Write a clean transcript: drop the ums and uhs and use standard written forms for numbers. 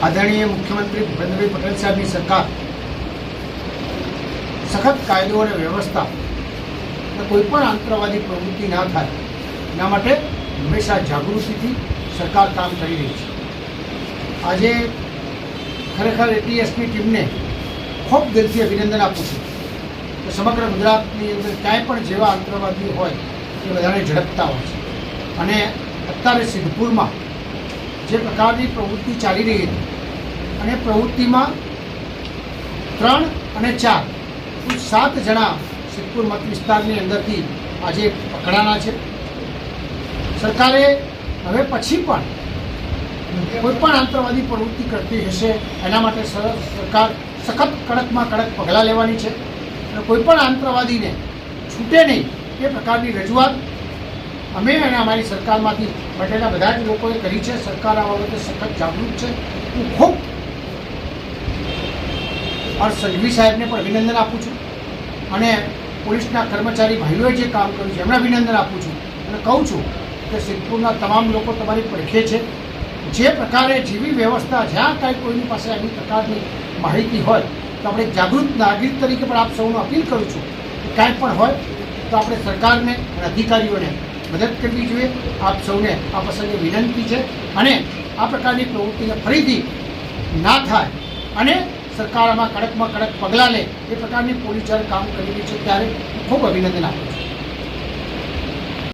આદરણીય મુખ્યમંત્રી ભૂપેન્દ્રભાઈ પટેલ સાહેબની સરકાર સખત કાયદો અને વ્યવસ્થા અને કોઈપણ આતંકવાદી પ્રવૃત્તિ ના થાય એના માટે હંમેશા જાગૃતિથી સરકાર કામ કરી રહી છે. આજે ખરેખર એટીએસની ટીમને ખૂબ દિલથી અભિનંદન આપું છું કે સમગ્ર ગુજરાતની અંદર ક્યાંય પણ જેવા આતંકવાદી હોય એ બધાને ઝડપતા હોય છે. અને અત્યારે સિદ્ધપુરમાં જે પ્રકારની પ્રવૃત્તિ ચાલી રહી હતી અને પ્રવૃત્તિમાં 3 અને 4 કુલ 7 જણા સિદ્ધપુર મત વિસ્તારની અંદરથી આજે પકડાના છે. સરકારે હવે પછી પણ કોઈપણ આતંકવાદી પ્રવૃત્તિ કરતી હશે એના માટે સરકાર સખત કડકમાં કડક પગલાં લેવાની છે અને કોઈપણ આતંકવાદીને છૂટે નહીં એ પ્રકારની રજૂઆત અમે અને અમારી સરકારમાંથી બેઠેલા બધા જ લોકોએ કરી છે. સરકાર આ બાબતે સખત જાગૃત છે. હું ખૂબ સંઘવી સાહેબને પણ અભિનંદન આપું છું અને પોલીસના કર્મચારી ભાઈઓએ જે કામ કર્યું છે એમને અભિનંદન આપું છું અને કહું છું કે સિદ્ધપુરના તમામ લોકો તમારી પડખે છે. જે પ્રકારે જેવી વ્યવસ્થા જ્યાં કાંઈ કોઈની પાસે આવી પ્રકારની માહિતી હોય તો આપણે જાગૃત નાગરિક તરીકે પણ આપ સૌને અપીલ કરું છું કે કાંઈ પણ હોય તો આપણે સરકારને અને અધિકારીઓને મદદ કરવી જોઈએ. આપ સૌને આ પ્રસંગે વિનંતી છે અને આ પ્રકારની પ્રવૃત્તિને ફરીથી ના થાય અને સરકાર આમાં કડકમાં કડક પગલાં લે એ પ્રકારની પોલીસ જ્યારે કામ કરી રહી છે ત્યારે ખૂબ અભિનંદન આપું છું.